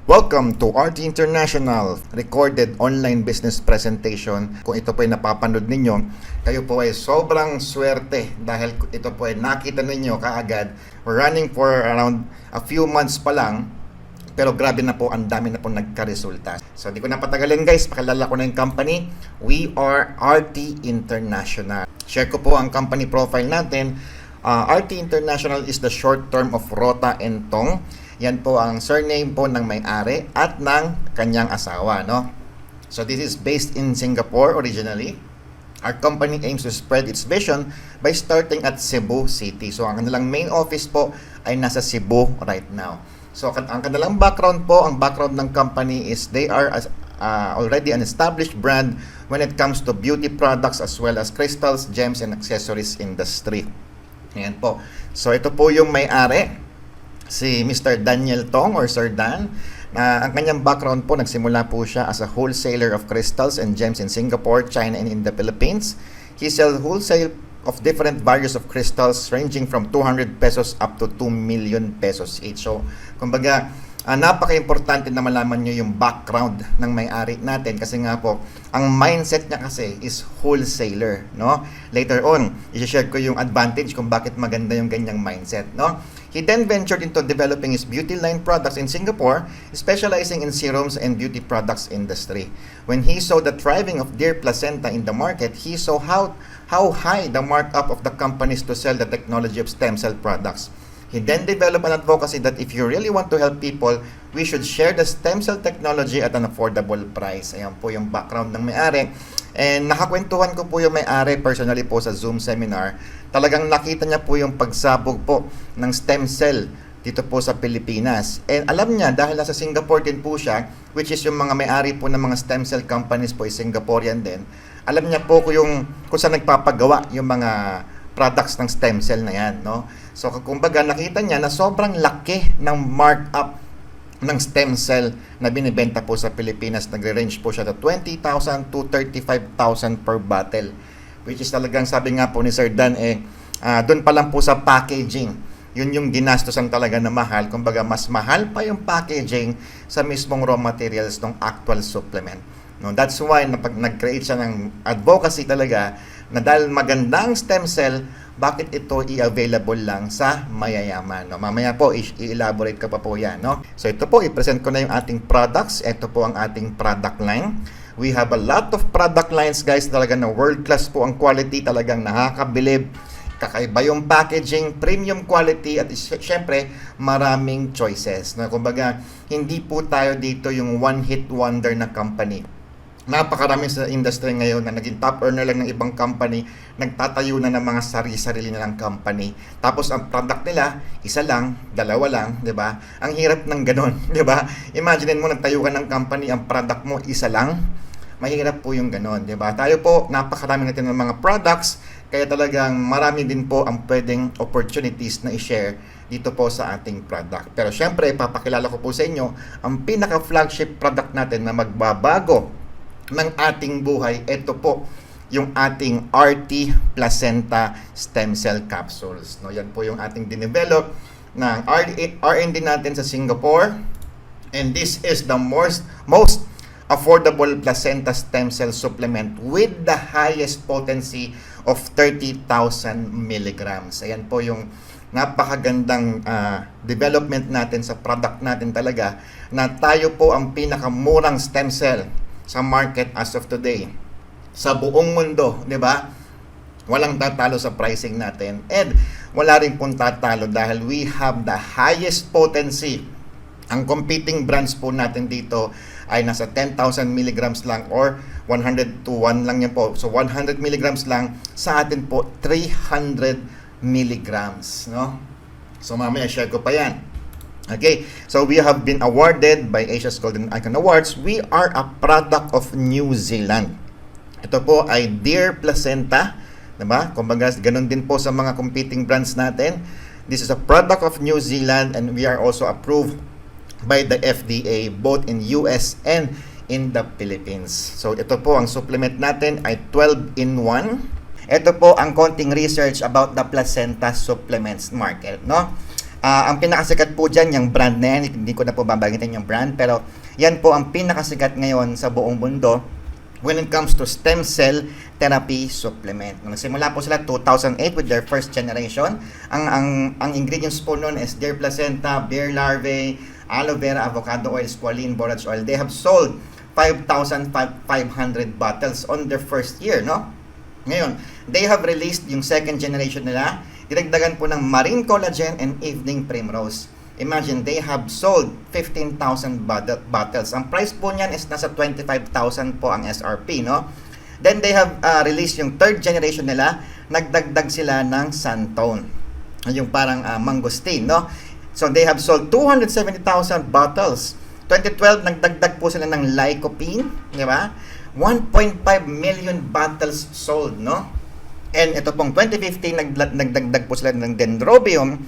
Welcome to RT International recorded online business presentation. Kung ito po ay napapanood ninyo, kayo po ay sobrang swerte dahil ito po ay nakita ninyo kaagad. We're running for around a few months pa lang, pero grabe na po, ang dami na po nagka-resulta. So di ko na patagalin guys, pakilala ko na yung company. We are RT International. Share ko po ang company profile natin. RT International is the short term of Rota and Tong. Yan po ang surname po ng may-ari at ng kanyang asawa, no? So this is based in Singapore originally. Our company aims to spread its vision by starting at Cebu City. So ang kanilang main office po ay nasa Cebu right now. So ang kanilang background po, ang background ng company is they are already an established brand when it comes to beauty products as well as crystals, gems, and accessories industry. Ayan po. So ito po yung may-ari, si Mr. Daniel Tong or Sir Dan. Ang kanyang background po, nagsimula po siya as a wholesaler of crystals and gems in Singapore, China, and in the Philippines. He sells wholesale of different values of crystals ranging from 200 pesos up to 2 million pesos each. So, kumbaga, napaka-importante na malaman nyo yung background ng may-ari natin kasi nga po, ang mindset niya kasi is wholesaler, no? Later on, i-share ko yung advantage kung bakit maganda yung ganyang mindset, no? He then ventured into developing his beauty line products in Singapore, specializing in serums and beauty products industry. When he saw the thriving of Dear Placenta in the market, he saw how high the markup of the companies to sell the technology of stem cell products. He then developed an advocacy that if you really want to help people, we should share the stem cell technology at an affordable price. Ayan po yung background ng may-ari. And nakakwentuhan ko po yung may-ari personally po sa Zoom seminar. Talagang nakita niya po yung pagsabog po ng stem cell dito po sa Pilipinas. And alam niya, dahil nasa Singapore din po siya, which is yung mga may-ari po ng mga stem cell companies po is Singaporean din, alam niya po kung saan nagpapagawa yung mga products ng stem cell na yan, no? So, kumbaga, nakita niya na sobrang laki ng markup ng stem cell na binibenta po sa Pilipinas. Nagre-range po siya to 20,000 to 35,000 per bottle. Which is talagang, sabi nga po ni Sir Dan, doon pa lang po sa packaging. Yun yung ginastosan talaga na mahal. Kumbaga, mas mahal pa yung packaging sa mismong raw materials ng actual supplement. No, that's why nag-create siya ng advocacy talaga na dahil magandang stem cell, bakit ito i-available lang sa mayayaman, no? Mamaya po i-elaborate ka pa po yan, no? So ito po, i-present ko na yung ating products. Ito po ang ating product line. We have a lot of product lines guys, talaga na world class po ang quality, talagang nakakabilib. Kakaiba yung packaging, premium quality, at syempre maraming choices, no? Kumbaga, hindi po tayo dito yung one hit wonder na company. Napakarami sa industry ngayon na naging top earner lang ng ibang company, nagtatayo na ng mga sarili-sarili nilang company. Tapos ang product nila, isa lang, dalawa lang, 'di ba? Ang hirap ng ganon, 'di ba? Imagine mo nagtayo ka ng company, ang product mo isa lang. Mahirap po yung ganon, 'di ba? Tayo po, napakarami natin ng mga products, kaya talagang marami din po ang pwedeng opportunities na i-share dito po sa ating product. Pero syempre, papakilala ko po sa inyo ang pinaka-flagship product natin na magbabago ng ating buhay. Ito po yung ating RT Placenta Stem Cell Capsules, no? Yan po yung ating dinevelop ng R&D natin sa Singapore, and this is the most affordable placenta stem cell supplement with the highest potency of 30,000 milligrams. Ayan po yung napakagandang development natin sa product natin talaga, na tayo po ang pinakamurang stem cell sa market as of today sa buong mundo, 'di ba? Walang tatalo sa pricing natin, and wala rin pong tatalo dahil we have the highest potency. Ang competing brands po natin dito ay nasa 10,000 milligrams lang or 100 to 1 lang yan po. So 100 milligrams lang, sa atin po 300 milligrams, no? So mamaya share ko pa yan. Okay, so we have been awarded by Asia's Golden Icon Awards. We are a product of New Zealand. Ito po ay Dear Placenta, diba? Kumbaga, ganun din po sa mga competing brands natin. This is a product of New Zealand, and we are also approved by the FDA both in US and in the Philippines. So ito po, ang supplement natin ay 12-in-1. Ito po ang konting research about the placenta supplements market, no? Ang pinakasikat po dyan, yung brand na yan, hindi ko na po babanggitin yung brand, pero yan po ang pinakasikat ngayon sa buong mundo when it comes to stem cell therapy supplement. Nagsimula po sila 2008 with their first generation. Ang ingredients po noon is deer placenta, bear larvae, aloe vera, avocado oil, squalene, borage oil. They have sold 5,500 bottles on their first year, no? Ngayon, they have released yung second generation nila. Dinagdagan po ng marine collagen and evening primrose. Imagine, they have sold 15,000 bottles. Ang price po niyan is nasa 25,000 po ang SRP, no? Then they have released yung third generation nila. Nagdagdag sila ng Santone, yung parang mangosteen, no? So they have sold 270,000 bottles. 2012, nagdagdag po sila ng lycopene, di ba? 1.5 million bottles sold, no? And ito pong 2015, nagdagdag po sila ng dendrobium.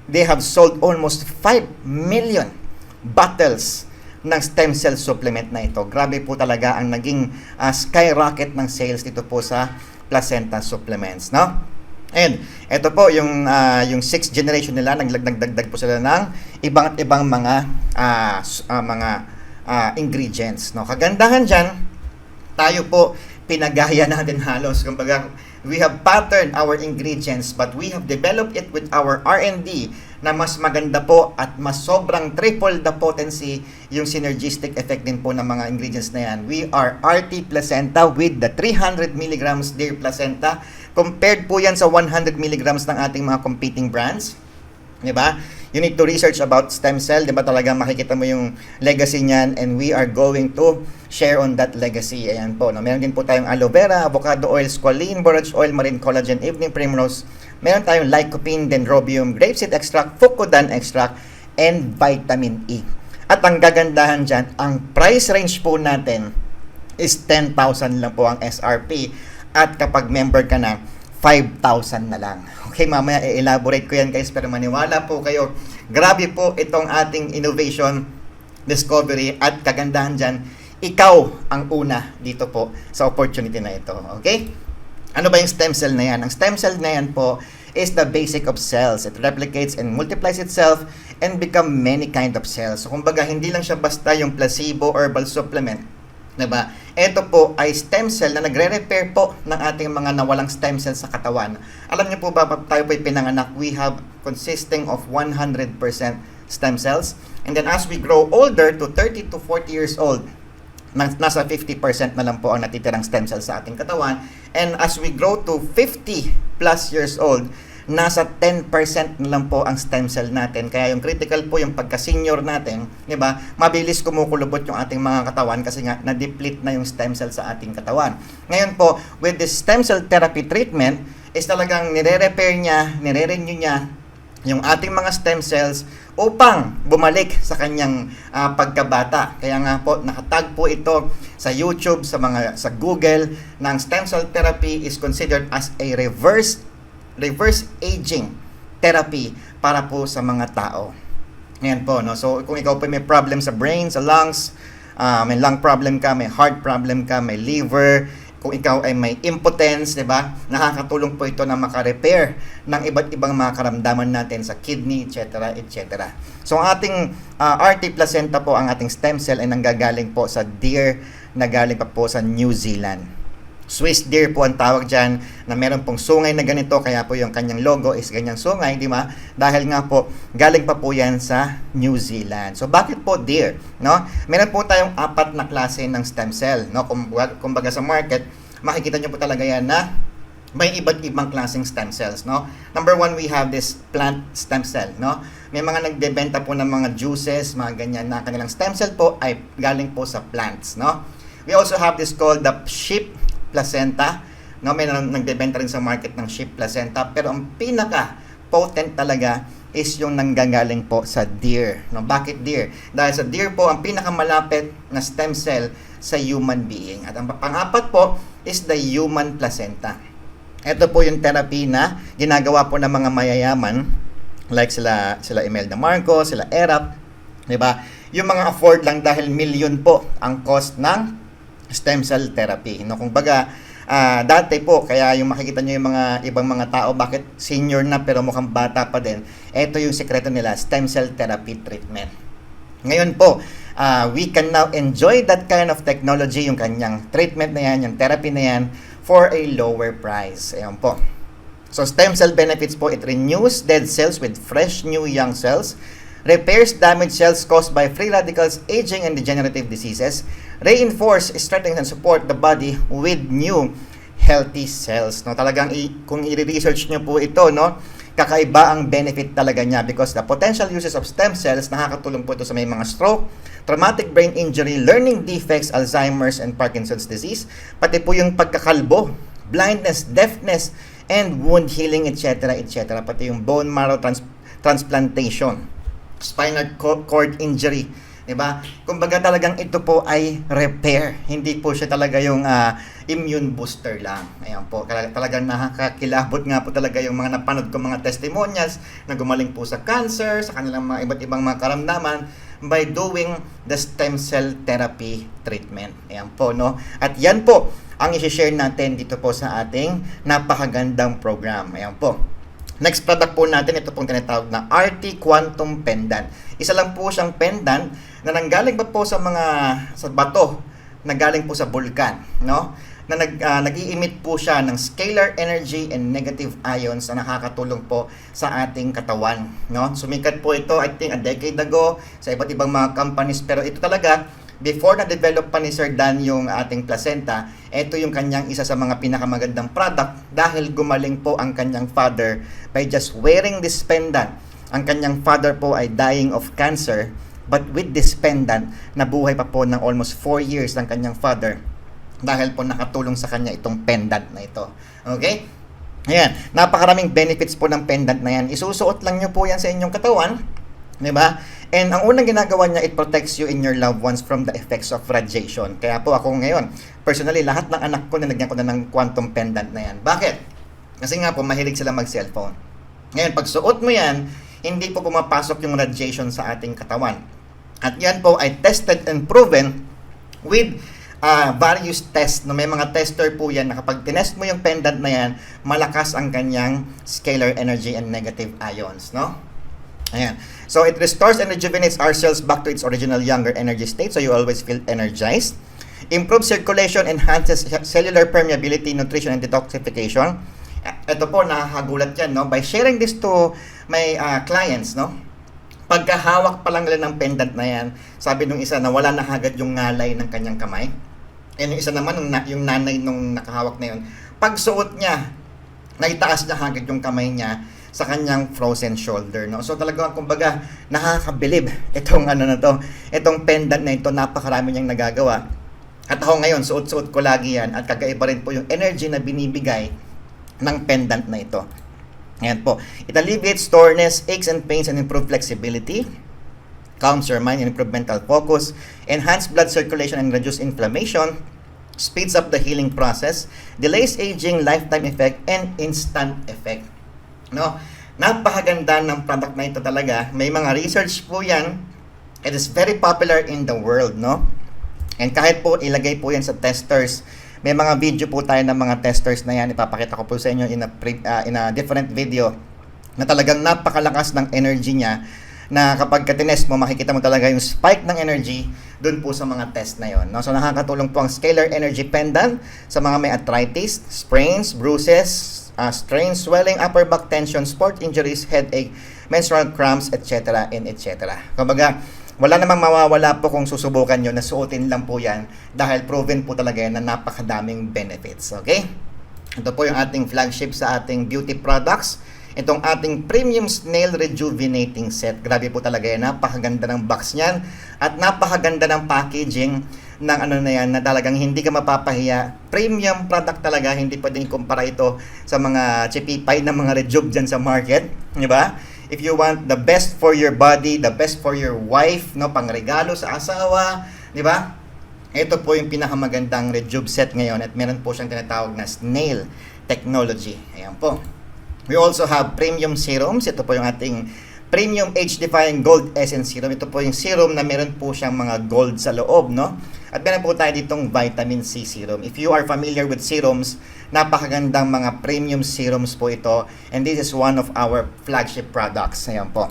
They have sold almost 5 million bottles ng stem cell supplement na ito. Grabe po talaga ang naging skyrocket ng sales dito po sa placenta supplements, no? And ito po yung 6th generation nila, nagdagdag po sila ng ibang mga ingredients, no? Kagandahan diyan, tayo po pinagaya natin halos. Kumbaga, we have patterned our ingredients but we have developed it with our R&D na mas maganda po at mas sobrang triple the potency yung synergistic effect din po ng mga ingredients na yan. We are RT placenta with the 300 mg deer placenta. Compared po yan sa 100 mg ng ating mga competing brands. Diba? You need to research about stem cell. Diba talaga makikita mo yung legacy niyan and we are going to share on that legacy. Ayan po. No? Meron din po tayong aloe vera, avocado oil, squalene, borage oil, marine collagen, evening primrose. Meron tayong lycopene, dendrobium, grapeseed extract, fucodan extract, and vitamin E. At ang gagandahan dyan, ang price range po natin is 10,000 lang po ang SRP. At kapag member ka na, 5,000 na lang. Okay, mamaya i-elaborate ko yan guys, pero maniwala po kayo. Grabe po itong ating innovation discovery at kagandahan dyan, ikaw ang una dito po sa opportunity na ito. Okay? Ano ba yung stem cell na yan? Ang stem cell na yan po is the basic of cells. It replicates and multiplies itself and become many kind of cells. So kumbaga, hindi lang siya basta yung placebo herbal supplement. Diba? Ito po ay stem cell na nagre-repair po ng ating mga nawalang stem cells sa katawan. Alam niyo po ba, tayo po ay pinanganak, we have consisting of 100% stem cells. And then as we grow older to 30 to 40 years old, nasa 50% na lang po ang natitirang stem cells sa ating katawan. And as we grow to 50 plus years old, nasa 10% na lang po ang stem cell natin. Kaya yung critical po yung pagka-senior natin, di ba? Mabilis kumukulubot yung ating mga katawan kasi nga na-deplete na yung stem cell sa ating katawan. Ngayon po, with this stem cell therapy treatment, is talagang nire-repair niya, nire-renew niya yung ating mga stem cells upang bumalik sa kanyang pagkabata. Kaya nga po, nakatag po ito sa YouTube, sa Google, ng stem cell therapy is considered as a reverse aging therapy para po sa mga tao. Ngayon po, no? So, kung ikaw po may problem sa brain, sa lungs, may lung problem ka, may heart problem ka, may liver, kung ikaw ay may impotence, di ba? Nakakatulong po ito na makarepair ng iba't ibang mga karamdaman natin sa kidney, etc., etc. So, ang ating RT placenta po, ang ating stem cell ay nanggagaling po sa deer na galing pa po sa New Zealand. Swiss deer po ang tawag dyan, na meron pong sungay na ganito, kaya po yung kanyang logo is ganyang sungay, di ba? Dahil nga po, galing pa po yan sa New Zealand. So, bakit po deer? No? Meron po tayong 4 na klase ng stem cell. No? Kumbaga sa market, makikita nyo po talaga yan na may iba't ibang klaseng stem cells. No? Number 1, we have this plant stem cell. No? May mga nagbebenta po ng mga juices, mga ganyan na kanilang stem cell po ay galing po sa plants. No? We also have this called the sheep placenta, no, may nagbebenta rin sa market ng sheep placenta, pero ang pinaka potent talaga is yung nanggagaling po sa deer. No, bakit deer? Dahil sa deer po ang pinakamalapit na stem cell sa human being. At ang pang-apat po is the human placenta. Ito po yung therapy na ginagawa po ng mga mayayaman like sila Imelda Marcos, sila Erap, 'di ba? Yung mga afford lang dahil milyon po ang cost ng stem cell therapy. No, kung baga, Dati po, kaya yung makikita nyo yung mga ibang mga tao, bakit senior na pero mukhang bata pa din, ito yung sekreto nila, stem cell therapy treatment. Ngayon po, we can now enjoy that kind of technology, yung kanyang treatment na yan, yung therapy na yan, for a lower price. Ayan po. So, stem cell benefits po, it renews dead cells with fresh, new, young cells, repairs damaged cells caused by free radicals, aging, and degenerative diseases, reinforce, strengthen, and support the body with new, healthy cells. No, talagang kung i-research nyo po ito, no, kakaiba ang benefit talaga niya because the potential uses of stem cells, nakakatulong po ito sa may mga stroke, traumatic brain injury, learning defects, Alzheimer's, and Parkinson's disease, pati po yung pagkakalbo, blindness, deafness, and wound healing, etc., etc., pati yung bone marrow transplantation, spinal cord injury, diba? Kumbaga talagang ito po ay repair, hindi po siya talaga yung immune booster lang. Ayan po, talagang nakakakilabot nga po talaga yung mga napanood ko mga testimonials na gumaling po sa cancer, sa kanilang mga iba't ibang mga karamdaman by doing the stem cell therapy treatment. Ayan po, no? At yan po ang i-share natin dito po sa ating napakagandang program. Ayan po. Next product po natin, ito pong tinatawag na RT Quantum Pendant. Isa lang po siyang pendant na nanggaling pa po sa bato, nanggaling po sa bulkan, no? Na nag-i-emit po siya ng scalar energy and negative ions na nakakatulong po sa ating katawan, no? Sumikat po ito, I think, a decade ago sa iba't ibang mga companies, pero ito talaga, before na-develop pa ni Sir Dan yung ating placenta, ito yung kanyang isa sa mga pinakamagandang product dahil gumaling po ang kanyang father by just wearing this pendant. Ang kanyang father po ay dying of cancer, but with this pendant, nabuhay pa po ng almost 4 years ng kanyang father dahil po nakatulong sa kanya itong pendant na ito. Okay? Ayan, napakaraming benefits po ng pendant na yan. Isusuot lang nyo po yan sa inyong katawan, di ba? And ang unang ginagawa niya, it protects you and your loved ones from the effects of radiation. Kaya po ako ngayon, personally, lahat ng anak ko, nilagyan ko na ng quantum pendant na yan. Bakit? Kasi nga po, mahilig sila mag-cellphone. Ngayon, pag suot mo yan, hindi po pumapasok yung radiation sa ating katawan. At yan po ay tested and proven with various tests. No, may mga tester po yan na kapag tinest mo yung pendant na yan, malakas ang kanyang scalar energy and negative ions, no? Ayan. So, it restores and rejuvenates our cells back to its original younger energy state, so you always feel energized. Improves circulation, enhances cellular permeability, nutrition, and detoxification. Ito po, nakakagulat yan, no? By sharing this to my clients, no? Pagkahawak pa lang nila ng pendant na yan, sabi nung isa na wala na agad yung ngalay ng kanyang kamay. And yung isa naman, yung nanay nung nakahawak na yun, pagsuot niya, naitaas niya agad yung kamay niya sa kanyang frozen shoulder, no? So talagang kumbaga nakakabilib itong itong pendant na ito, napakarami niyang nagagawa. At ako ngayon, suot-suot ko lagi yan at kakaiba rin po yung energy na binibigay ng pendant na ito. Ayan po. It alleviates soreness, aches and pains, and improve flexibility, calms your mind and improve mental focus, enhance blood circulation and reduce inflammation, speeds up the healing process, delays aging, lifetime effect, and instant effect. No? Napakaganda ng product na ito talaga. May mga research po yan. It is very popular in the world, no? And kahit po ilagay po yan sa testers, may mga video po tayo ng mga testers na yan. Ipapakita ko po sa inyo in a different video na talagang napakalakas ng energy niya, na kapag ka-test mo, makikita mo talaga yung spike ng energy dun po sa mga test na yon, no? So nakakatulong po ang scalar energy pendant sa mga may arthritis, sprains, bruises, strain, swelling, upper back tension, sport injuries, headache, menstrual cramps, etc. and etc. Kumbaga, wala namang mawawala po kung susubukan nyo na suotin lang po yan dahil proven po talaga yan na napakadaming benefits. Okay? Ito po yung ating flagship sa ating beauty products. Itong ating premium snail rejuvenating set. Grabe po talaga yan. Napakaganda ng box niyan at napakaganda ng packaging ng na yan, na talagang hindi ka mapapahiya. Premium product talaga, hindi pwedeng ikumpara ito sa mga chipipay na mga rejuve dyan sa market, di ba? If you want the best for your body, the best for your wife, no, pangregalo sa asawa, di ba? Ito po yung pinakamagandang rejuve set ngayon at meron po siyang tinatawag na snail technology. Ayan po. We also have premium serums. Ito po yung ating Premium Age-Defying Gold Essence Serum. Ito po yung serum na meron po siyang mga gold sa loob, no? At meron po tayo ditong Vitamin C Serum. If you are familiar with serums, napakagandang mga premium serums po ito. And this is one of our flagship products. Ayan po.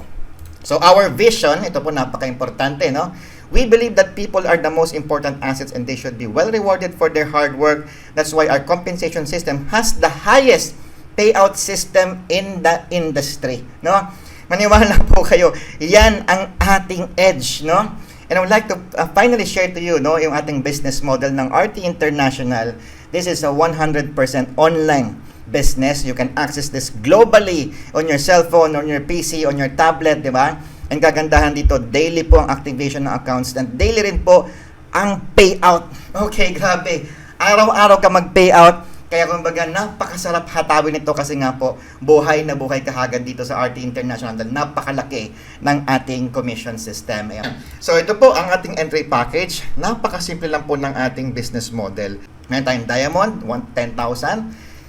So our vision, ito po napaka-importante, no? We believe that people are the most important assets and they should be well rewarded for their hard work. That's why our compensation system has the highest payout system in the industry, no? Maniwala po kayo, yan ang ating edge, no? And I would like to finally share to you, no, yung ating business model ng RT International. This is a 100% online business. You can access this globally on your cell phone, on your PC, on your tablet, di ba? And kagandahan dito, daily po ang activation ng accounts and daily rin po ang payout. Okay, grabe. Araw-araw ka mag-payout. Kaya kumbaga, napakasarap hatawin ito kasi nga po, buhay na buhay kahagad dito sa RT International dahil napakalaki ng ating commission system. Ayan. So ito po ang ating entry package. Napakasimple lang po ng ating business model. Meron tayong Diamond, 10,000.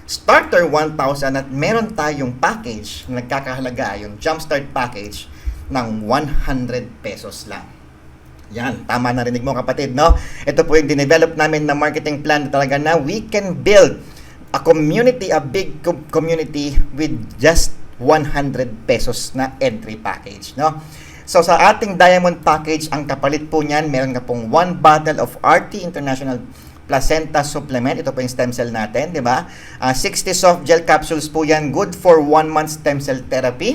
Starter, 1,000. At meron tayong package na nagkakahalaga, yung Jumpstart package ng 100 pesos lang. Yan, tama narinig mo kapatid, no? Ito po yung dinevelop namin na marketing plan talaga na we can build a community, a big community with just 100 pesos na entry package, no? So sa ating Diamond package, ang kapalit po niyan, meron ka pong 1 bottle of RT International Placenta Supplement. Ito po yung stem cell natin, di ba? 60 soft gel capsules po yan, good for 1 month stem cell therapy,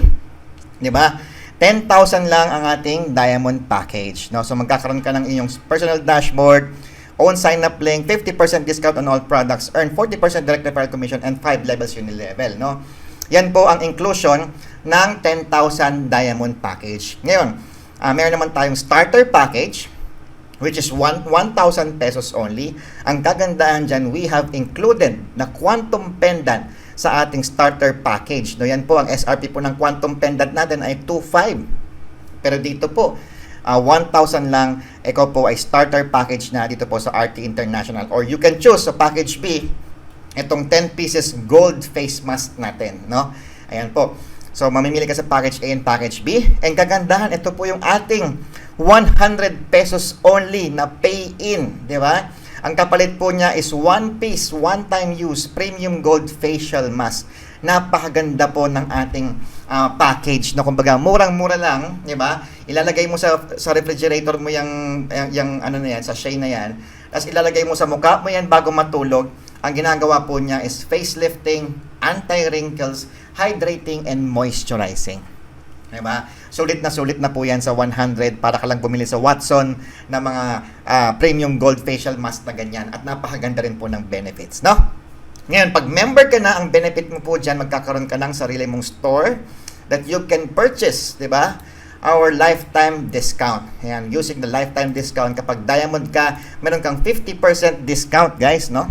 di ba? 10,000 lang ang ating Diamond package, no? So magkakaroon ka ng inyong personal dashboard, own sign-up link, 50% discount on all products, earn 40% direct referral commission, and 5 levels unilevel, no? Yan po ang inclusion ng 10,000 Diamond package. Ngayon, meron naman tayong starter package, which is 1,000 pesos only. Ang kagandahan dyan, we have included na quantum pendant sa ating starter package. No, yan po, ang SRP po ng quantum pendant natin ay 2,500. Pero dito po, 1,000 lang, ikaw po ay starter package na dito po sa RT International. Or you can choose sa package B, itong 10 pieces gold face mask natin, no? Ayan po. So, mamimili ka sa package A and package B. And kagandahan, ito po yung ating 100 pesos only na pay-in, di ba? Ang kapalit po niya is 1 piece, one-time use, premium gold facial mask. Napakaganda po ng ating package, no? Kumbaga, murang-mura lang, di ba? Ilalagay mo sa refrigerator mo yung ano na yan, sa sachet na yan. Tapos ilalagay mo sa mukha mo yan bago matulog. Ang ginagawa po niya is facelifting, anti-wrinkles, hydrating, and moisturizing. Diba? Sulit na po yan sa 100 para ka lang bumili sa Watson na mga premium gold facial mask na ganyan at napakaganda rin po ng benefits, no? Ngayon, pag member ka na, ang benefit mo po dyan, magkakaroon ka ng sarili mong store that you can purchase, diba? Our lifetime discount. Ayan, using the lifetime discount, kapag Diamond ka, meron kang 50% discount, guys, no?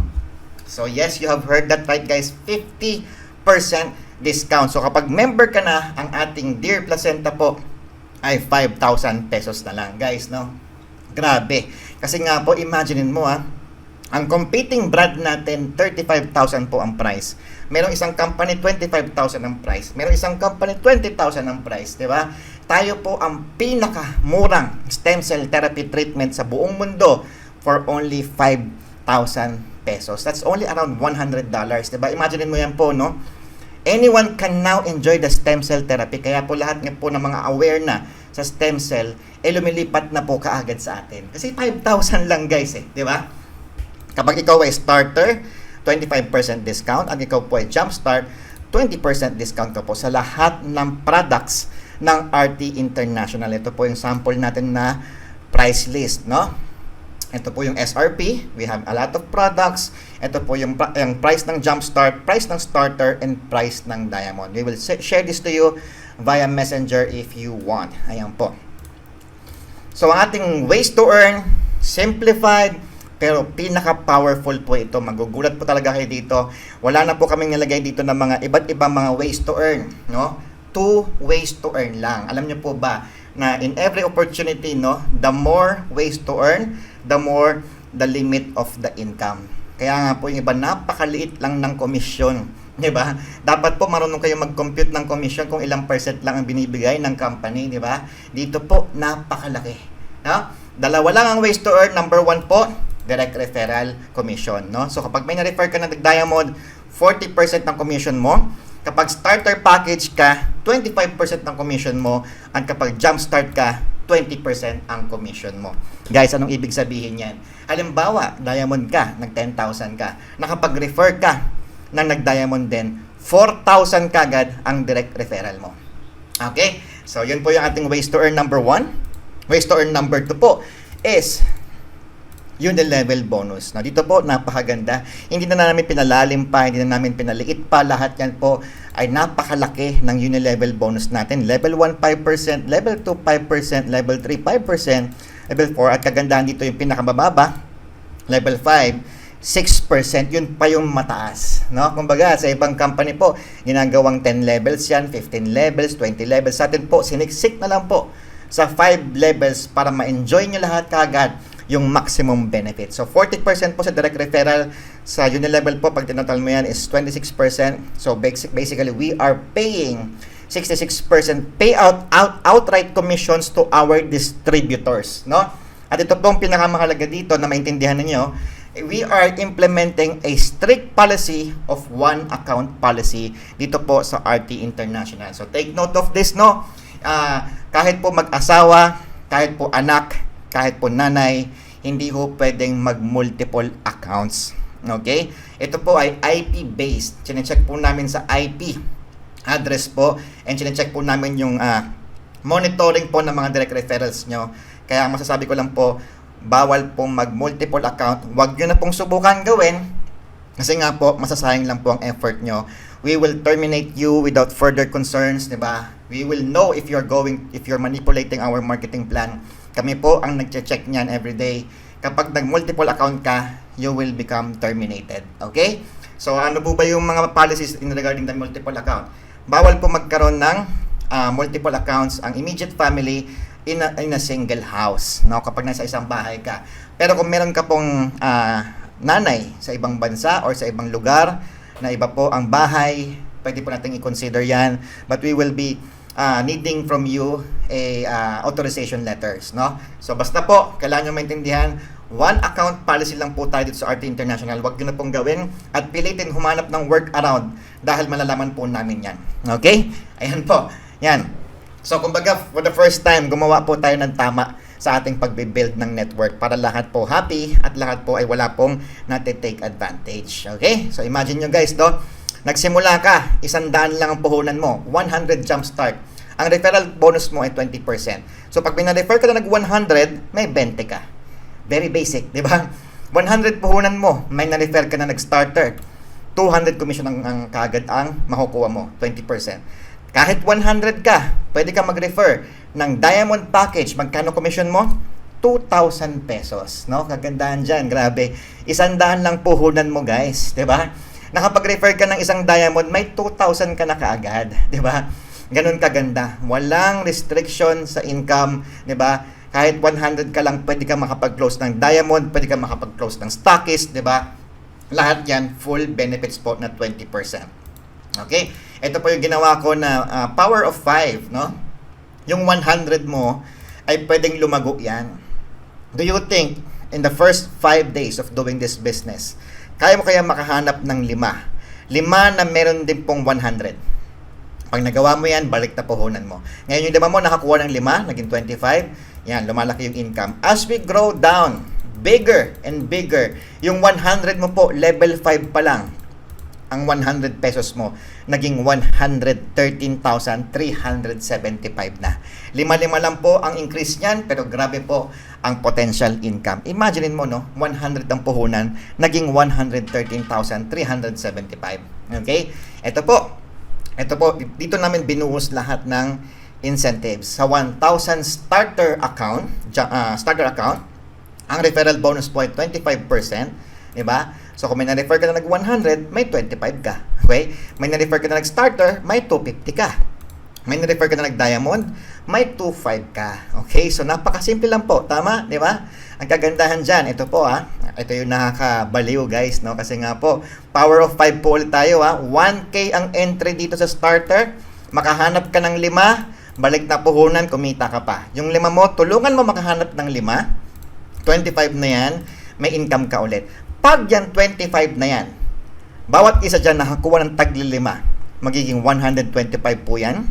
So yes, you have heard that right, guys, 50% discount. So kapag member ka na, ang ating Dear Placenta po ay 5,000 pesos na lang, guys, no? Grabe. Kasi nga po, imaginein mo ang competing brand natin, 35,000 po ang price. Merong isang company, 25,000 ang price. Merong isang company, 20,000 ang price, di ba? Tayo po ang pinakamurang stem cell therapy treatment sa buong mundo for only 5,000 pesos. That's only around $100, di ba? Imaginein mo yan po, no? Anyone can now enjoy the stem cell therapy. Kaya po lahat nga po ng mga aware na sa stem cell, lumilipat na po kaagad sa atin. Kasi 5,000 lang, guys, di ba? Kapag ikaw ay starter, 25% discount. Ang ikaw po ay jumpstart, 20% discount ka po sa lahat ng products ng RT International. Ito po yung sample natin na price list, no? Ito po yung SRP. We have a lot of products. Ito po yung price ng Jumpstart, price ng Starter, and price ng Diamond. We will share this to you via Messenger if you want. Ayan po. So, ang ating ways to earn, simplified, pero pinaka-powerful po ito. Magugulat po talaga kayo dito. Wala na po kaming nilagay dito ng mga iba't ibang mga ways to earn, no? 2 ways to earn lang. Alam niyo po ba na in every opportunity, no, the more ways to earn, the more the limit of the income. Kaya nga po yung iba, napakaliit lang ng komisyon Di ba? Dapat po marunong kayo mag-compute ng commission kung ilang percent lang ang binibigay ng company, di ba? Dito po, napakalaki. No? Dalawa lang ang ways to earn. Number 1 po, direct referral commission. No? So kapag may na-refer ka ng Diamond, 40% ng commission mo. Kapag starter package ka, 25% ng commission mo. At kapag jumpstart ka, 20% ang commission mo. Guys, anong ibig sabihin yan? Halimbawa, Diamond ka, nag 10,000 ka. Nakapag-refer ka ng nag-Diamond din, 4,000 kagad ang direct referral mo. Okay? So, yun po yung ating ways to earn number 1. Ways to earn number 2 po is Unilevel bonus. Now, dito po, napakaganda. Hindi na namin pinalalim pa, hindi na namin pinaliit pa. Lahat yan po ay napakalaki ng Unilevel bonus natin. Level 1, 5%. Level 2, 5%. Level 3, 5%. Level 4, at kagandahan dito yung pinakamababa. Level 5, 6%. Yun pa yung mataas. No? Kumbaga, sa ibang company po, ginagawang 10 levels yan, 15 levels, 20 levels. Sa atin po, siniksik na lang po sa 5 levels para ma-enjoy nyo lahat kagad yung maximum benefit. So, 40% po sa direct referral. Sa Unilevel po, pag tinatal mo yan, is 26%. So, basically, we are paying 66% payout outright commissions to our distributors. No? At ito pong pinakamahalaga dito na maintindihan ninyo, we are implementing a strict policy of one account policy dito po sa RT International. So, take note of this, no? Kahit po mag-asawa, kahit po anak, kahit po nanay, hindi po pwedeng mag-multiple accounts. Okay? Ito po ay IP-based. Chine-check po namin sa IP address po, and chine-check po namin yung monitoring po ng mga direct referrals nyo. Kaya masasabi ko lang po, bawal pong mag-multiple account. Huwag nyo na pong subukan gawin kasi nga po, masasayang lang po ang effort nyo. We will terminate you without further concerns, di ba? We will know if you're manipulating our marketing plan. Kami po ang nagche-check niyan every day. Kapag nag-multiple account ka, you will become terminated. Okay? So, ano po ba yung mga policies in regarding the multiple account? Bawal po magkaroon ng multiple accounts ang immediate family in a single house. No? Kapag nasa isang bahay ka. Pero kung meron ka pong nanay sa ibang bansa or sa ibang lugar na iba po ang bahay, pwede po natin i-consider yan. But we will be needing from you authorization letters, no? So basta po, kailangan nyo maintindihan, one account policy lang po tayo dito sa RT International. Huwag nyo na pong gawin at pilitin humanap ng workaround dahil malalaman po namin yan. Okay? Ayan po. Yan. So kumbaga, for the first time, gumawa po tayo ng tama sa ating pagbe-build ng network para lahat po happy at lahat po ay wala pong nati-take advantage. Okay? So imagine nyo guys, no? Nagsimula ka, 100 lang ang puhunan mo, 100 jumpstart. Ang referral bonus mo ay 20%. So pag pina-refer ka na nag-100, may 20 ka. Very basic, di ba? 100 puhunan mo, may na-refer ka na nag-starter. 200 commission ang kaagad ang makukuha mo, 20%. Kahit 100 ka, pwede ka mag-refer ng Diamond Package. Magkano commission mo? 2,000 pesos. No? Kagandahan dyan, grabe. 100 lang puhunan mo guys, di ba? Nakapag-refer ka ng isang Diamond, may 2,000 ka na kaagad, di ba? Ganun kaganda. Walang restriction sa income, di ba? Kahit 100 ka lang, pwede ka makapag-close ng Diamond, pwede ka makapag-close ng Stockist, di ba? Lahat yan, full benefits po na 20%. Okay? Ito po yung ginawa ko na power of 5, no? Yung 100 mo ay pwedeng lumago yan. Do you think in the first 5 days of doing this business, kaya mo kaya makahanap ng 5 na meron din pong 100? Pag nagawa mo yan, balik na puhunan mo. Ngayon yung 5 mo nakakuha ng 5, naging 25, yan, lumalaki yung income. As we grow down, bigger and bigger, yung 100 mo po, level 5 pa lang, ang 100 pesos mo, naging 113,375 na. 5-5 lang po ang increase niyan, pero grabe po ang potential income. Imagine mo, no? 100 ang puhunan, naging 113,375. Okay? Ito po, dito namin binuhos lahat ng incentives. Sa 1,000 starter account, ang referral bonus po ay 25%, di ba? So, kung may na-refer ka na nag-100, may 25 ka. Okay? May na-refer ka na nag-starter, may 250 ka. May na-refer ka na nag-diamond, may 25 ka. Okay? So, napakasimple lang po. Tama? Di ba? Ang kagandahan dyan, ito po ito yung nakakabaliw guys, no? Kasi nga po, power of 5 po ulit tayo ha. 1K ang entry dito sa starter. Makahanap ka ng 5, balik na puhunan, kumita ka pa. Yung 5 mo, tulungan mo makahanap ng 5. 25 na yan, may income ka ulit. Pag yan 25 na yan, bawat isa dyan nakakuha ng tagli 5, magiging 125 po yan.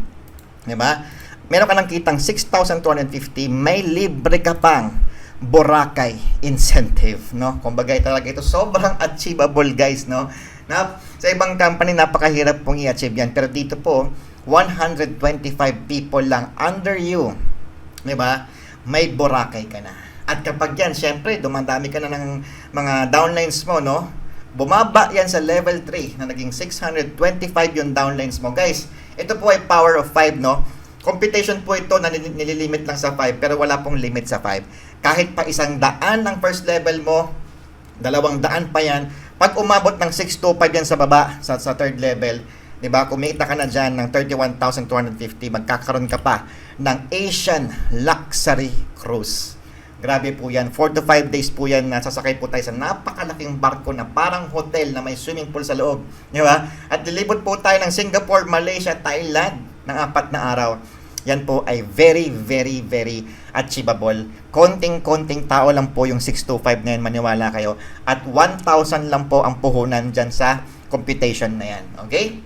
Diba? Meron ka ng kitang 6,250, may libre ka pang Boracay incentive, no? Kumbaga talaga ito sobrang achievable guys, no? Sa ibang company napakahirap pong i-achieve yan, pero dito po 125 people lang under you, 'di ba? May Boracay ka na. At kapag yan, syempre, dumadami ka na ng mga downlines mo, no? Bumaba yan sa level 3 na naging 625 yung downlines mo. Guys, ito po ay power of 5, no? Computation po ito na nililimit lang sa 5 pero wala pong limit sa 5. Kahit pa 100 ng first level mo, 200 pa yan. Pag umabot ng 625 yan sa baba, sa third level, diba, kumita ka na dyan ng 31,250, magkakaroon ka pa ng Asian Luxury Cruise. Grabe po yan. 4 to 5 days po yan na sasakay po tayo sa napakalaking barko na parang hotel na may swimming pool sa loob. Diba? At lilibot po tayo ng Singapore, Malaysia, Thailand ng 4 na araw. Yan po ay very, very, very achievable. Konting-konting tao lang po yung 625 na yan, maniwala kayo. At 1,000 lang po ang puhunan dyan sa computation na yan. Okay?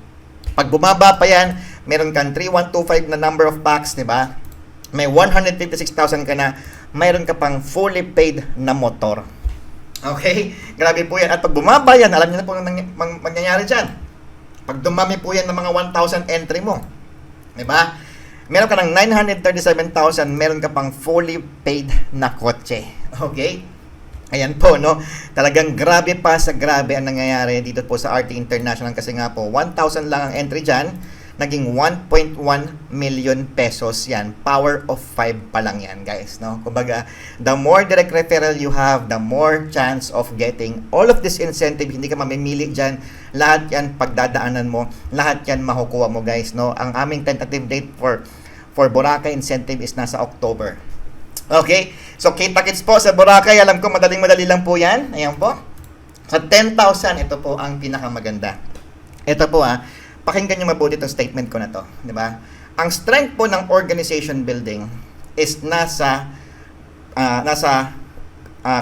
Pag bumaba pa yan, meron kang 3,125 na number of packs, di ba? May 156,000 ka na, mayroon ka pang fully paid na motor. Okay? Grabe po yan. At pag bumaba yan, alam niyo na po ang mangyayari dyan. Pag dumami po yan ng mga 1,000 entry mo, di ba? Meron ka ng 937,000, meron ka pang fully paid na kotse. Okay? Ayan po, no? Talagang grabe pa sa grabe ang nangyayari dito po sa RT International kasi nga po, 1,000 lang ang entry dyan, naging 1.1 million pesos yan. Power of 5 pa lang yan, guys, no? Kumbaga, the more direct referral you have, the more chance of getting all of this incentive. Hindi ka mamimili dyan. Lahat yan pagdadaanan mo. Lahat yan makukuha mo, guys, no? Ang aming tentative date for Boracay incentive is nasa October. Okay? So, kita-kits po sa Boracay. Alam ko, madaling-madali lang po yan. Ayan po. Sa 10,000, ito po ang pinakamaganda. Ito po, pakinggan nyo mabuti itong statement ko na to. Diba? Ang strength po ng organization building is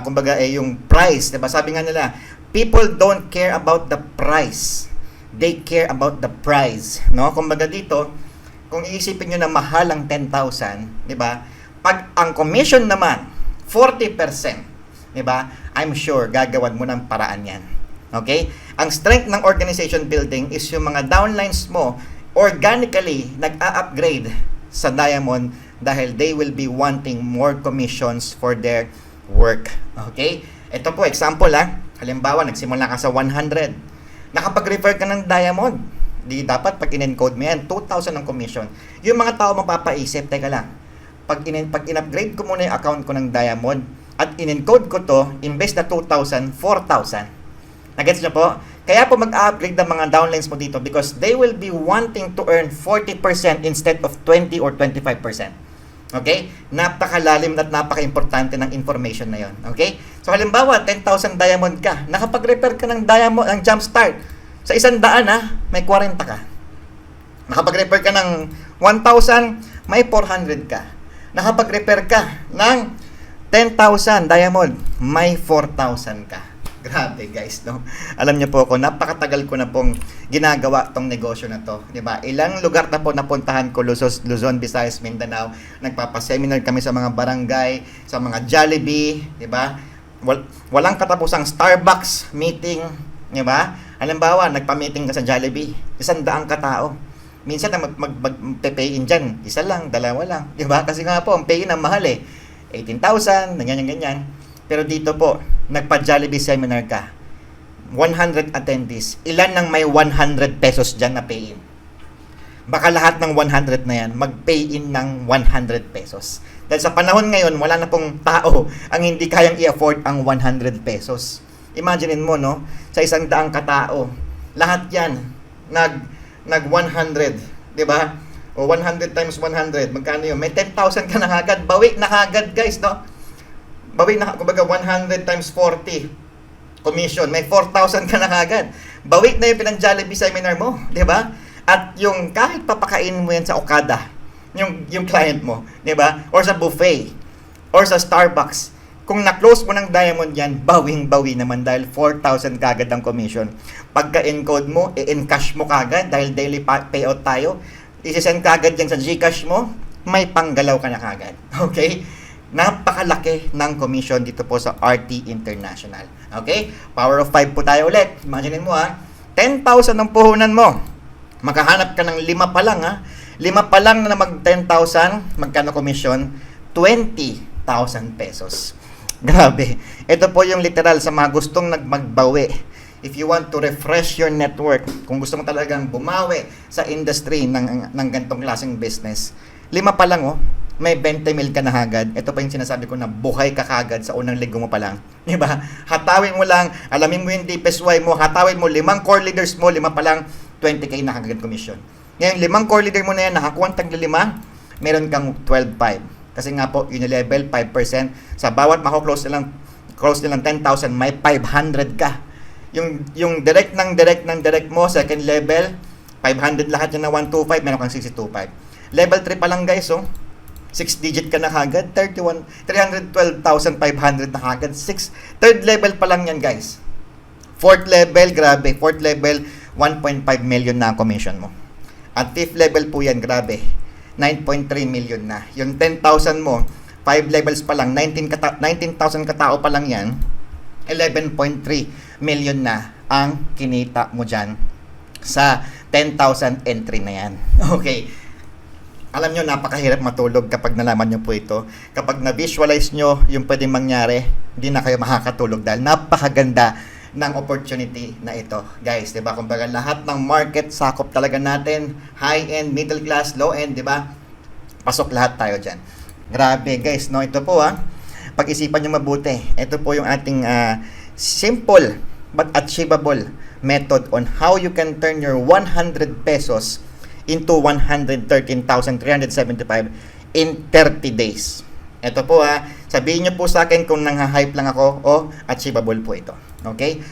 kumbaga, yung price. Diba? Sabi nga nila, people don't care about the price. They care about the prize. No? Kumbaga dito, kung iisipin nyo na mahal ang 10,000, di ba? Pag ang commission naman, 40%, di ba? I'm sure gagawan mo ng paraan yan. Okay? Ang strength ng organization building is yung mga downlines mo organically nag-a-upgrade sa Diamond dahil they will be wanting more commissions for their work. Okay? Ito po, example halimbawa, nagsimula ka sa 100. Nakapag-refer ka ng Diamond. Di dapat pag in-encode mo yan, 2,000 ang commission. Yung mga tao mapapaisip, teka lang, pag in-upgrade ko muna yung account ko ng Diamond at in-encode ko to, imbes na 2,000, 4,000. Nagets nyo po? Kaya po mag-upgrade ng mga downlines mo dito because they will be wanting to earn 40% instead of 20 or 25%. Okay? Napakalalim at napaka-importante ng information na yon. Okay? So halimbawa, 10,000 Diamond ka, nakapag-repair ka ng Diamond, ng Jumpstart, sa 100 may 40 ka. Nakapag-repair ka ng 1,000, may 400 ka. Nakapag-repair ka ng 10,000 Diamond, may 4,000 ka. Grabe guys, no? Alam niyo po ako, napakatagal ko na pong ginagawa tong negosyo na to. Diba? Ilang lugar na po napuntahan ko, Luzon, Visayas, Mindanao. Nagpapaseminar kami sa mga barangay, sa mga Jollibee, diba? Walang katapusang Starbucks meeting, diba? Halimbawa, nagpa-meeting ka sa Jollibee, 100 katao. Minsan na mag-pay in dyan, isa lang, dalawa lang. Diba? Kasi nga po, ang pay-in ang mahal 18,000, ganyan. Pero dito po, nagpa-Jollibee seminar ka, 100 attendees, ilan nang may 100 pesos dyan na pay-in? Baka lahat ng 100 na yan, mag-pay-in ng 100 pesos. Dahil sa panahon ngayon, wala na pong tao ang hindi kayang i-afford ang 100 pesos. Imaginein mo, no? Sa 100 katao, lahat yan nag 100, 'di ba? O 100 times 100, magkano 'yun? May 10,000 ka na kagad, bawi na kagad, guys, no? Bawi na, kumbaga 100 times 40, commission, may 4,000 ka na kagad. Bawi na yung pinang-Jollibee seminar mo, di ba? At yung kahit papakain mo yan sa Okada, yung client mo, di ba? Or sa buffet, or sa Starbucks, kung na-close mo ng Diamond yan, bawing-bawi naman dahil 4,000 kagad ang commission. Pagka-encode mo, i-encash mo kagad dahil daily payout tayo. I-send kagad yan sa Gcash mo, may panggalaw ka na kagad. Okay? Napakalaki ng commission dito po sa RT International. Okay? Power of 5 po tayo ulit. Imagine mo 10,000 ang puhunan mo. Makahanap ka ng 5 pa lang 5 pa lang na mag 10,000, magkano commission? 20,000 pesos. Grabe. Ito po yung literal sa mga gustong magbawi. If you want to refresh your network, kung gusto mo talagang bumawi sa industry ng ganitong klaseng business, 5 pa lang may 20 mil ka na agad. Ito pa yung sinasabi ko na buhay ka kagad sa unang linggo mo pa lang. Diba? Hatawin mo lang, alamin mo yung deepest why mo, hatawin mo 5 core leaders mo, 5 pa lang, 20k na agad commission. Ngayon, 5 core leader mo na yan, nakakuha tag 5, meron kang 12.5. Kasi nga po, unilevel, 5%. Sa bawat close nilang 10,000, may 500 ka. Yung direct mo, second level, 500 lahat yan na 125, meron kang 625. Level 3 pa lang guys, 6 digit ka na kagad, 312,500 na kagad, third level pa lang yan guys. Fourth level, grabe, fourth level, 1.5 million na ang commission mo. At fifth level po yan, grabe, 9.3 million na. Yung 10,000 mo, 5 levels pa lang, 19,000 katao pa lang yan, 11.3 million na ang kinita mo dyan sa 10,000 entry na yan. Okay. Alam nyo, napakahirap matulog kapag nalaman nyo po ito. Kapag na-visualize nyo yung pwedeng mangyari, hindi na kayo makakatulog dahil napakaganda ng opportunity na ito. Guys, diba? Kumbaga lahat ng market sakop talaga natin. High-end, middle class, low-end, diba? Pasok lahat tayo dyan. Grabe guys, no? Ito po pag-isipan nyo mabuti. Ito po yung ating simple but achievable method on how you can turn your 100 pesos into 113,375 in 30 days. Ito po sabihin nyo po sa akin kung nangha-hype lang ako o achievable po ito. Okay?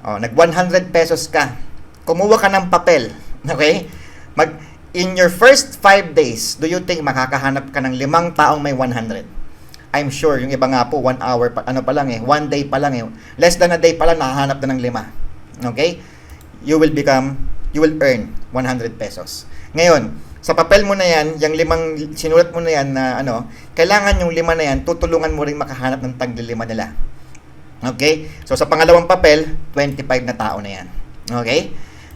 Nag 100 pesos ka. Kumuha ka ng papel. Okay? In your first 5 days, do you think makakahanap ka ng 5 taong may 100? I'm sure, yung iba nga po, 1 hour, pa lang 1 day pa lang less than a day pa lang, nakahanap na ng 5. Okay? You will earn 100 pesos. Ngayon, sa papel mo na yan, yung 5, sinulat mo na yan na kailangan yung 5 na yan, tutulungan mo rin makahanap ng tagli 5 nila. Okay? So, sa pangalawang papel, 25 na tao na yan. Okay?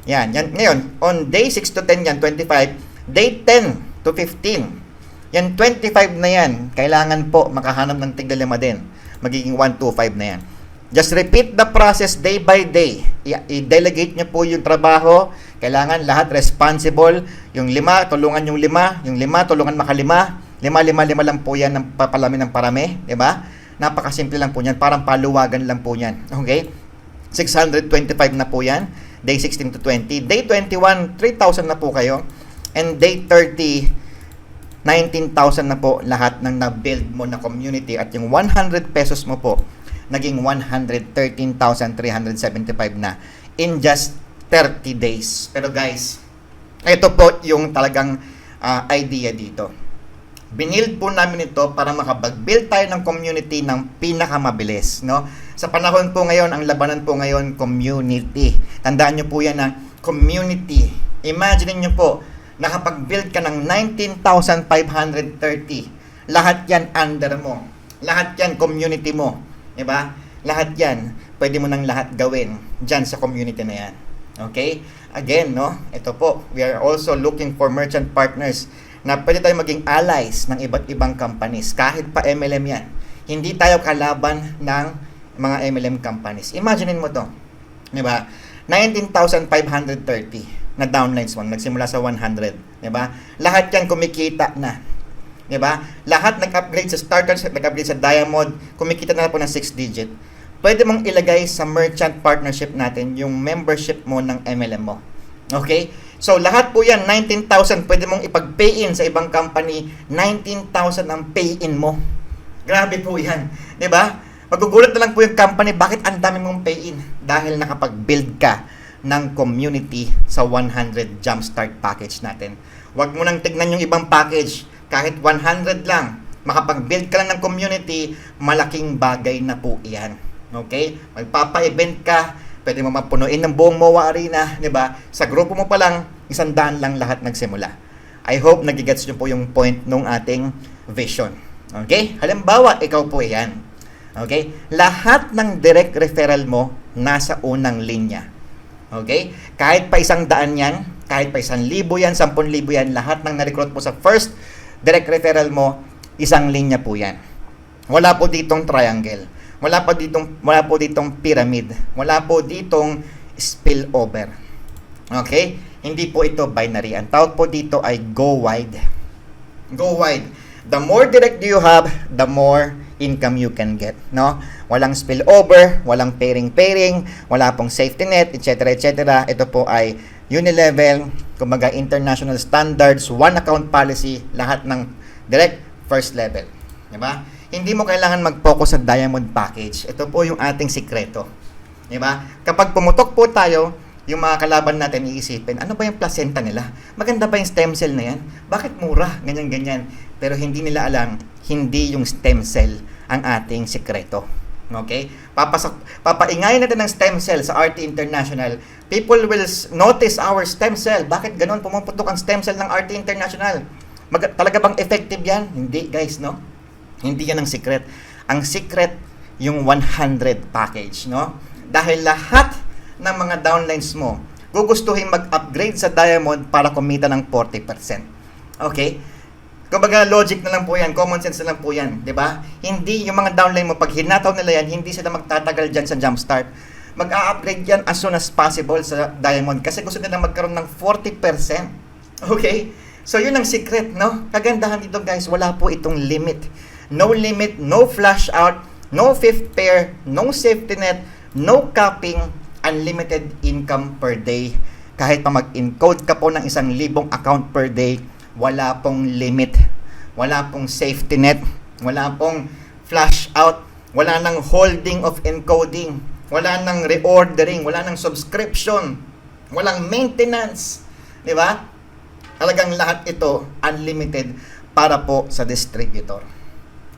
Yan. Ngayon, on day 6 to 10 yan, 25. Day 10 to 15, yan 25 na yan, kailangan po makahanap ng tigli 5 din. Magiging 125 na yan. Just repeat the process day by day. I-delegate nyo po yung trabaho. Kailangan lahat responsible. Yung 5, tulungan yung 5. Yung 5, tulungan makalima. 5 lang po yan ng papalami ng parami. Diba? Napakasimple lang po yan. Parang paluwagan lang po yan. Okay? 625 na po yan. Day 16 to 20. Day 21, 3,000 na po kayo. And day 30, 19,000 na po lahat ng na-build mo na community. At yung 100 pesos mo po, naging 113,375 na in just 30 days. Pero guys, ito po yung talagang idea dito. Binild po namin ito para makapag-build tayo ng community ng pinakamabilis, no? Sa panahon po ngayon, ang labanan po ngayon, community. Tandaan nyo po yan na community. Imagine nyo po, nakapag-build ka ng 19,530. Lahat yan under mo. Lahat yan community mo. Diba? Lahat yan, pwede mo nang lahat gawin dyan sa community na yan. Okay? Again, no? Ito po, we are also looking for merchant partners na pwede tayo maging allies ng iba't ibang companies. Kahit pa MLM yan. Hindi tayo kalaban ng mga MLM companies. Imaginein mo to. Diba? 19,530 na downlines mo. Nagsimula sa 100. Diba? Lahat yan kumikita na. Diba? Lahat nag-upgrade sa starter, nag-upgrade sa diamond, kumikita na po ng 6 digit. Pwede mong ilagay sa merchant partnership natin yung membership mo ng MLM mo. Okay? So, lahat po yan, 19,000, pwede mong ipag-pay in sa ibang company, 19,000 ang pay in mo. Grabe po yan. Diba? Magugulat na lang po yung company, bakit ang dami mong pay-in? Dahil nakapag-build ka ng community sa 100 Jumpstart package natin. Huwag mo nang tignan yung ibang package. Kahit 100 lang, makapag-build ka lang ng community, malaking bagay na po iyan. Okay? Magpapa-event ka, pwede mo mapunuin ng buong MOA Arena, di ba? Sa grupo mo pa lang, 100 lang lahat nagsimula. I hope nagigets nyo po yung point nung ating vision. Okay? Halimbawa, ikaw po iyan. Okay? Lahat ng direct referral mo nasa unang linya. Okay? Kahit pa 100 yan, kahit pa 1,000 yan, 10,000 yan, lahat ng na-recruit mo sa first direct referral mo, isang linya po yan. Wala po ditong triangle. Wala po ditong pyramid. Wala po ditong spillover. Okay? Hindi po ito binary. Ang tawag po dito ay go wide. Go wide. The more direct you have, the more income you can get, no? Walang spillover, walang pairing, wala pong safety net, etc., etc. Ito po ay unilevel, kumbaga international standards, one account policy, lahat ng direct first level. Diba? Hindi mo kailangan mag-focus sa diamond package. Ito po yung ating sikreto. Diba? Kapag pumutok po tayo, yung mga kalaban natin iisipin, ano ba yung placenta nila? Maganda ba yung stem cell na yan? Bakit mura? Ganyan-ganyan. Pero hindi nila alam, hindi yung stem cell ang ating sikreto. Okay? Papaingayin natin ng stem cell sa RT International. People will notice our stem cell. Bakit ganon pumuputok ang stem cell ng RT International? Talaga bang effective yan? Hindi, guys, no? Hindi yan ang secret. Ang secret, yung 100 package, no? Dahil lahat ng mga downlines mo, gugustuhin mag-upgrade sa Diamond para kumita ng 40%. Okay? Kumbaga, logic na lang po yan, common sense na lang po yan, di ba? Hindi, yung mga downline mo, pag hinataw nila yan, hindi sila magtatagal dyan sa Jumpstart. Mag-a-upgrade yan as soon as possible sa Diamond kasi gusto nila magkaroon ng 40%. Okay? So, yun ang secret, no? Kagandahan dito, guys, wala po itong limit. No limit, no flash out, no fifth pair, no safety net, no capping, unlimited income per day. Kahit pa mag-encode ka po ng 1,000 account per day, wala pong limit, wala pong safety net, wala pong flash out, wala nang holding of encoding, wala nang reordering, wala nang subscription, walang maintenance, di ba? Talagang lahat ito unlimited para po sa distributor.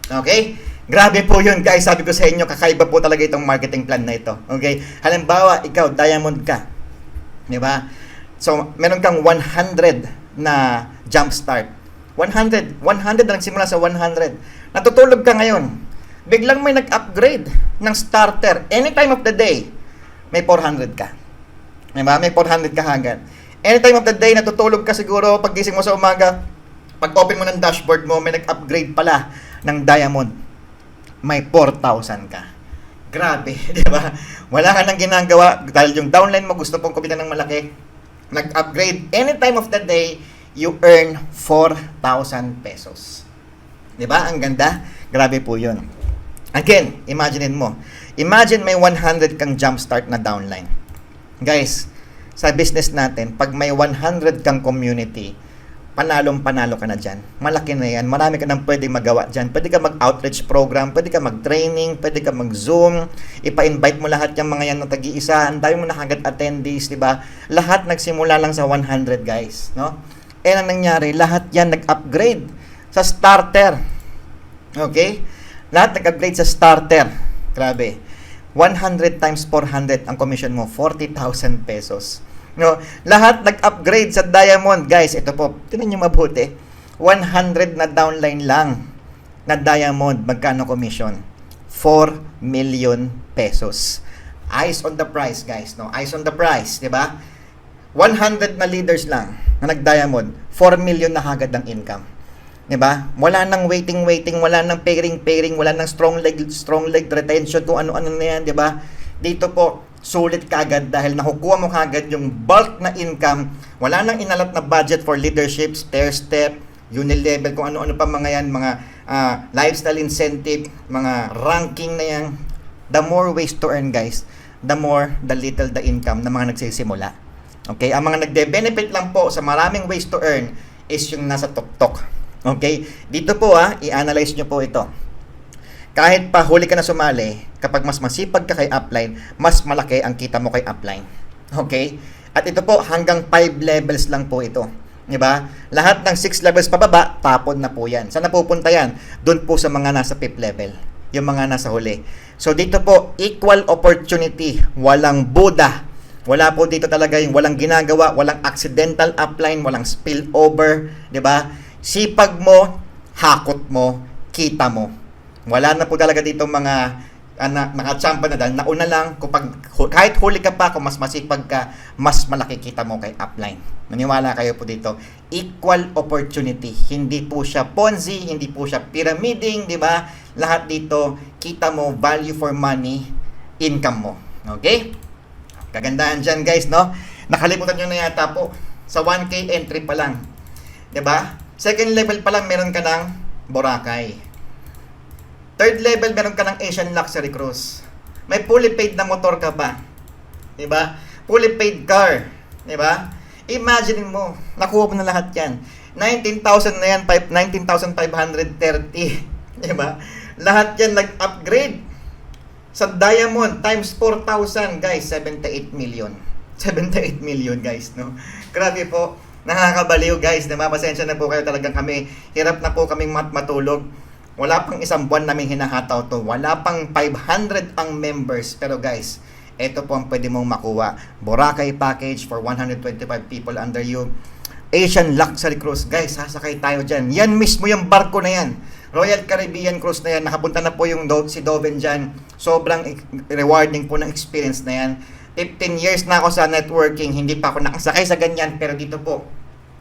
Okay? Grabe po yun, guys. Sabi ko sa inyo, kakaiba po talaga itong marketing plan na ito. Okay? Halimbawa, ikaw, diamond ka. Di ba? So, meron kang 100 na Jumpstart. 100 lang simula sa 100. Natutulog ka ngayon. Biglang may nag-upgrade ng starter. Any time of the day, may 400 ka. Diba? May 400 ka agad. Any time of the day, natutulog ka siguro, paggising mo sa umaga, pag-open mo ng dashboard mo, may nag-upgrade pala ng Diamond. May 4,000 ka. Grabe, di ba? Wala ka nang ginagawa dahil yung downline mo gusto pong kumita ng malaki. Nag-upgrade any time of the day, you earn 4,000 pesos. Di ba? Ang ganda. Grabe po yun. Again, imaginein mo. Imagine may 100 kang Jumpstart na downline. Guys, sa business natin, pag may 100 kang community, panalong-panalo ka na dyan. Malaki na yan. Marami ka nang pwedeng magawa dyan. Pwede ka mag-outreach program, pwede ka mag-training, pwede ka mag-zoom, ipa-invite mo lahat yung mga yan na tag-iisa. Ang dami mo na agad attendees, di ba? Lahat nagsimula lang sa 100, guys. No? Eh, ang nangyari, lahat yan nag-upgrade sa starter. Okay? Lahat nag-upgrade sa starter. Grabe. 100 times 400 ang commission mo, 40,000 pesos. No, lahat nag-upgrade sa Diamond, guys. Ito po, tingnan niyo mabuti. 100 na downline lang na Diamond, magkano commission? 4 million pesos. Eyes on the price, guys, no? Eyes on the price, 'di ba? 100 na leaders lang na nag-Diamond, 4 million na agad ang income. 'Di ba? Wala nang waiting, wala nang pairing, wala nang strong leg retention, kung ano-ano na 'yan, 'di ba? Dito po sulit kagad dahil nakukuha mo kagad yung bulk na income. Wala nang inalat na budget for leadership, stair step, unilevel, kung ano-ano pa mga yan, mga lifestyle incentive, mga ranking na yan. The more ways to earn, guys, the more, the little the income na mga nagsisimula. Okay? Ang mga nagde-benefit lang po sa maraming ways to earn is yung nasa tuktok. Okay? Dito po i-analyze nyo po ito. kahit pa huli ka na sumali, kapag mas masipag ka kay upline, mas malaki ang kita mo kay upline. Okay? At ito po, hanggang 5 levels lang po ito. Diba? Lahat ng 6 levels pababa, tapon na po yan. Saan napupunta yan? Doon po sa mga nasa 5th level. Yung mga nasa huli. So dito po, equal opportunity. Walang Buddha. Wala po dito talaga yung walang ginagawa, walang accidental upline, walang spillover. Diba? Sipag mo, hakot mo, kita mo. Wala na po talaga dito mga nakachamba na dahil nauna lang kahit huli ka pa, kung mas masipag ka, mas malaki kita mo kay upline. Maniwala kayo po dito. Equal opportunity. Hindi po siya Ponzi, hindi po siya pyramiding, di ba? Lahat dito, kita mo, value for money, income mo. Okay? Kagandahan dyan guys, no? Nakalimutan nyo na yata po, sa 1K entry pa lang. Di ba? Second level pa lang, meron ka ng Boracay. Third level, meron ka ng Asian Luxury Cruise. May fully paid na motor ka pa. Diba? Fully paid car. Diba? Imagine mo, nakuha mo na lahat yan. 19,000 na yan, 19,530. Diba? Lahat yan nag-upgrade. Sa Diamond, times 4,000, guys, 78 million. 78 million, guys, no? Grabe po. Nakakabaliw, guys. Diba? Pasensya na po kayo, talagang kami. Hirap na po kaming matulog. Wala pang isang buwan namin hinahataw to. Wala pang 500 ang members. Pero guys, ito po ang pwede mong makuha. Boracay package for 125 people under you. Asian Luxury Cruise. Guys, sasakay tayo dyan. Yan mismo yung barko na yan. Royal Caribbean Cruise na yan. Nakapunta na po yung si Doven dyan. Sobrang rewarding po ng experience na yan. 15 years na ako sa networking. Hindi pa ako nakasakay sa ganyan. Pero dito po,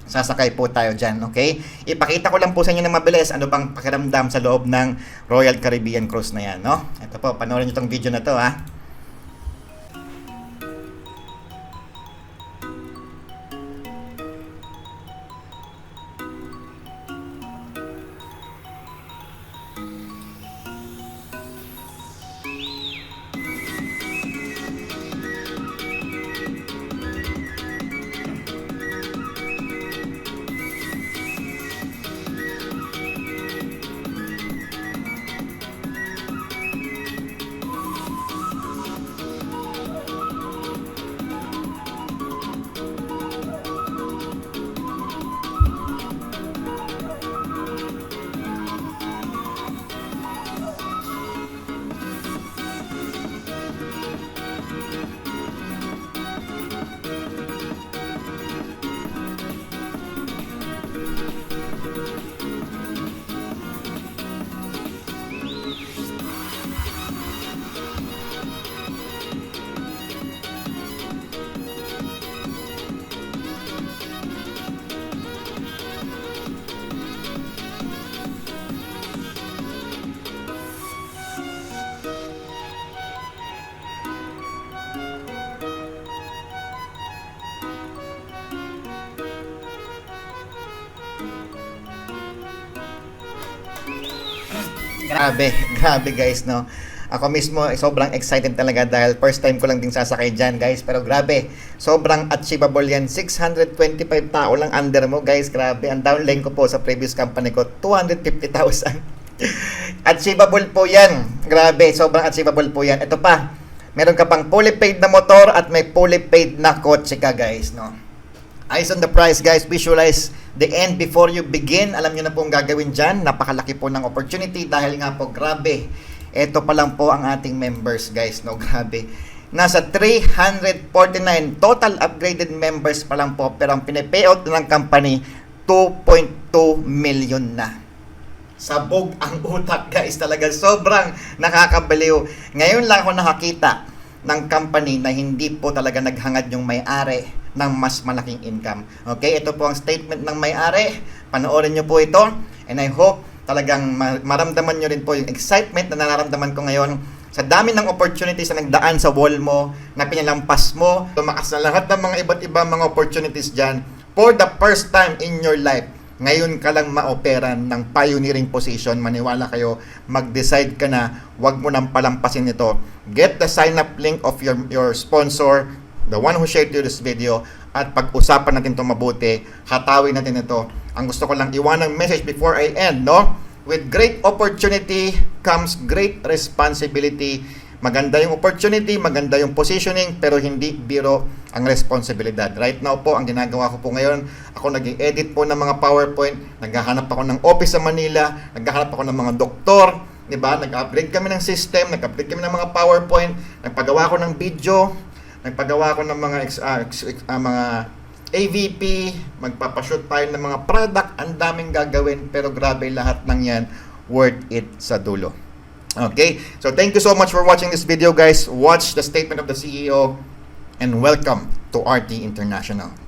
sasakay po tayo dyan, okay? Ipakita ko lang po sa inyo ng mabilis ano bang pakiramdam sa loob ng Royal Caribbean Cruise na yan, no? Ito po, panoorin nyo itong video na to, ha? Grabe guys, no? Ako mismo, sobrang excited talaga dahil first time ko lang din sasakay dyan, guys. Pero grabe, sobrang achievable yan. 625 tao lang under mo, guys. Grabe, ang downline ko po sa previous company ko, 250,000. Achievable po yan. Grabe, sobrang achievable po yan. Ito pa, meron ka pang fully paid na motor at may fully paid na kotse ka, guys, no? Eyes on the prize, guys. Visualize the end before you begin. Alam nyo na po ang gagawin dyan. Napakalaki po ng opportunity dahil nga po, grabe. Ito pa lang po ang ating members, guys, no? Grabe. Nasa 349 total upgraded members pa lang po. Pero ang pinapayout ng company, 2.2 million na. Sabog ang utak, guys. Talaga sobrang nakakabaliw. Ngayon lang ako nakakita ng company na hindi po talaga naghangad yung may-ari ng mas malaking income. Okay, ito po ang statement ng may-ari. Panoorin nyo po ito. And I hope talagang maramdaman nyo rin po yung excitement na nararamdaman ko ngayon sa dami ng opportunities na nagdaan sa wall mo, na pinalampas mo. Tumakas na lahat ng mga iba't ibang mga opportunities dyan. For the first time in your life, ngayon ka lang ma-operan ng pioneering position. Maniwala kayo, mag-decide ka na, wag mo nang palampasin ito. Get the sign-up link of your sponsor, the one who shared you this video, at pag-usapan natin ito mabuti, hatawin natin ito. Ang gusto ko lang iwanang message before I end, no? with great opportunity comes great responsibility. Maganda yung opportunity, maganda yung positioning, pero hindi biro ang responsibilidad. Right now po, ang ginagawa ko po ngayon, ako nag-edit po ng mga PowerPoint, naghahanap ako ng office sa Manila, naghahanap ako ng mga doktor, di ba? Nag-upgrade kami ng system, nag-upgrade kami ng mga PowerPoint, nagpagawa ko ng video, nagpagawa ko ng mga mga AVP, magpapashoot tayo ng mga product, ang daming gagawin, pero grabe lahat ng yan, worth it sa dulo. Okay, so thank you so much for watching this video, guys. Watch the statement of the CEO and welcome to RT International.